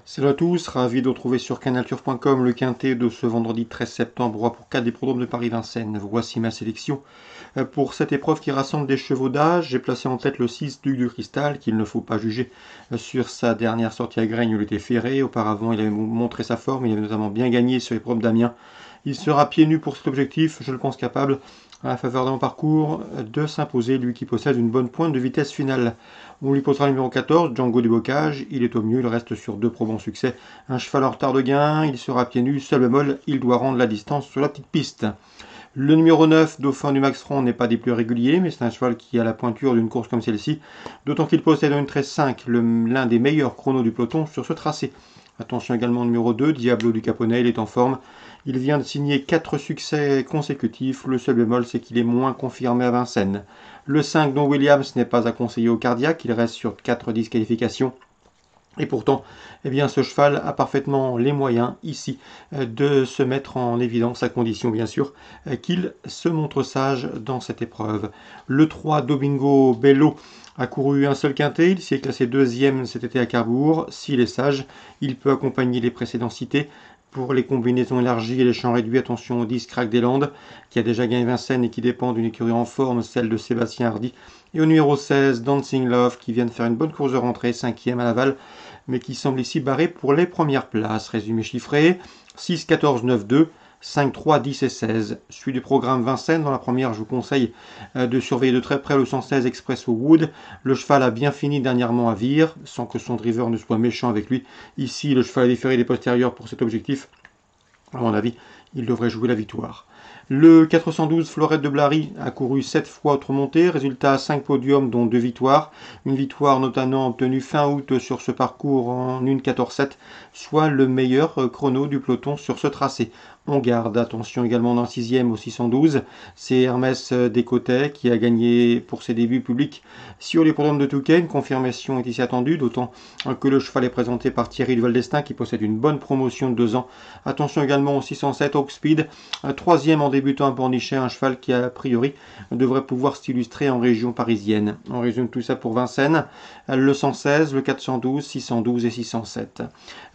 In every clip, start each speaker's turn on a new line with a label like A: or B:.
A: Salut à tous, ravi de retrouver sur canalturf.com le quintet de ce vendredi 13 septembre, roi pour 4 des prud'hommes de Paris-Vincennes. Voici ma sélection. Pour cette épreuve qui rassemble des chevaux d'âge, j'ai placé en tête le 6 Duc de Cristal, qu'il ne faut pas juger sur sa dernière sortie à Graignes où il était ferré. Auparavant, il avait montré sa forme, il avait notamment bien gagné sur l'épreuve d'Amiens. Il sera pieds nus pour cet objectif, je le pense capable, à la faveur d'un parcours, de s'imposer, lui qui possède une bonne pointe de vitesse finale. On lui posera le numéro 14, Django du Bocage, il est au mieux, il reste sur deux probants succès. Un cheval en retard de gain, il sera pieds nus, seul bémol, il doit rendre la distance sur la petite piste. Le numéro 9, Dauphin du Max Franc, n'est pas des plus réguliers, mais c'est un cheval qui a la pointure d'une course comme celle-ci, d'autant qu'il possède une 13-5, l'un des meilleurs chronos du peloton sur ce tracé. Attention également au numéro 2, Diablo du Caponnet, il est en forme. Il vient de signer 4 succès consécutifs, le seul bémol c'est qu'il est moins confirmé à Vincennes. Le 5, Don Williams, n'est pas à conseiller au cardiaque, il reste sur 4 disqualifications. Et pourtant, eh bien, ce cheval a parfaitement les moyens ici de se mettre en évidence, à condition bien sûr qu'il se montre sage dans cette épreuve. Le 3, Domingo Bello, a couru un seul quintet, il s'y est classé deuxième cet été à Cabourg. S'il est sage, il peut accompagner les précédents cités. Pour les combinaisons élargies et les champs réduits, attention au 10 Crack des Landes, qui a déjà gagné Vincennes et qui dépend d'une écurie en forme, celle de Sébastien Hardy. Et au numéro 16, Dancing Love, qui vient de faire une bonne course de rentrée, 5e à Laval, mais qui semble ici barré pour les premières places. Résumé chiffré, 6, 14, 9, 2, 5, 3, 10 et 16. Celui du programme Vincennes, dans la première, je vous conseille de surveiller de très près le 116 Expresso Wood. Le cheval a bien fini dernièrement à Vire, sans que son driver ne soit méchant avec lui. Ici, le cheval a déféré les postérieurs pour cet objectif. À mon avis, il devrait jouer la victoire. Le 412 Florette de Blary a couru 7 fois autre montée, résultat 5 podiums dont 2 victoires. Une victoire notamment obtenue fin août sur ce parcours en 1,14,7, soit le meilleur chrono du peloton sur ce tracé. On garde attention également dans le 6e au 612, c'est Hermès Descotet qui a gagné pour ses débuts publics sur les programmes de Touquet. Une confirmation est ici attendue, d'autant que le cheval est présenté par Thierry de Valdestin qui possède une bonne promotion de 2 ans. Attention également au 607 Oakspeed, 3e en débutant à Pornichet, un cheval qui a priori devrait pouvoir s'illustrer en région parisienne. On résume tout ça pour Vincennes, le 116, le 412, 612 et 607.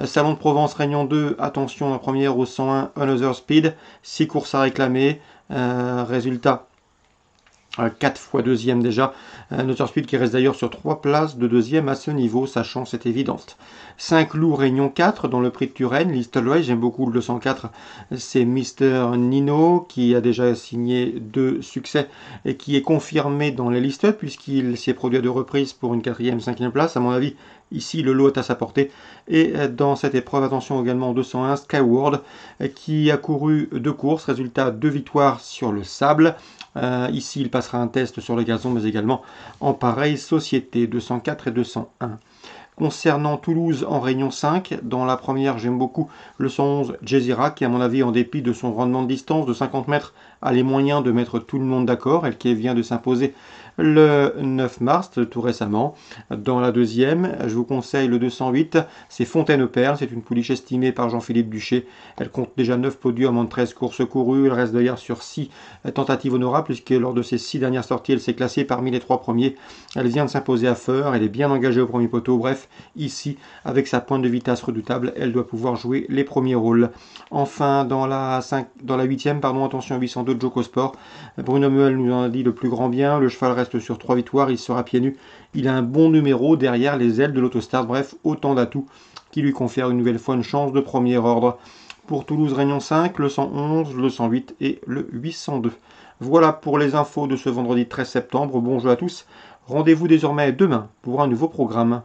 A: Salon de Provence Réunion 2, attention la première au 101 Another Speed, 6 courses à réclamer, résultat 4 fois deuxième déjà. Notre Speed qui reste d'ailleurs sur 3 places de deuxième à ce niveau, sachant cette évidence. 5 loups Réunion 4 dans le prix de Turenne. Listelway, j'aime beaucoup le 204. C'est Mister Nino qui a déjà signé 2 succès et qui est confirmé dans les listes puisqu'il s'est produit à 2 reprises pour une 4e, 5e place. À mon avis, ici le lot est à sa portée. Et dans cette épreuve, attention également au 201 Skyward qui a couru 2 courses, résultat 2 victoires sur le sable. Ici, il passera un test sur le gazon, mais également en pareille société, 204 et 201. Concernant Toulouse en Réunion 5, dans la première, j'aime beaucoup le 111 Jezira, qui à mon avis, en dépit de son rendement de distance de 50 mètres, a les moyens de mettre tout le monde d'accord, elle qui vient de s'imposer le 9 mars, tout récemment. Dans la deuxième, je vous conseille le 208, c'est Fontaine-Perle, c'est une pouliche estimée par Jean-Philippe Duché. Elle compte déjà 9 podiums en 13 courses courues, elle reste d'ailleurs sur 6 tentatives honorables, puisque lors de ses 6 dernières sorties, elle s'est classée parmi les 3 premiers. Elle vient de s'imposer à Feur, elle est bien engagée au premier poteau, bref, ici, avec sa pointe de vitesse redoutable, elle doit pouvoir jouer les premiers rôles. Enfin, dans la 8e, attention 802 Joko Sport, Bruno Muel nous en a dit le plus grand bien, le cheval reste sur 3 victoires, il sera pieds nus, il a un bon numéro derrière les ailes de l'autostart, bref, autant d'atouts qui lui confèrent une nouvelle fois une chance de premier ordre. Pour Toulouse Réunion 5, le 111, le 108 et le 802. Voilà pour les infos de ce vendredi 13 septembre, bon jeu à tous, rendez-vous désormais demain pour un nouveau programme.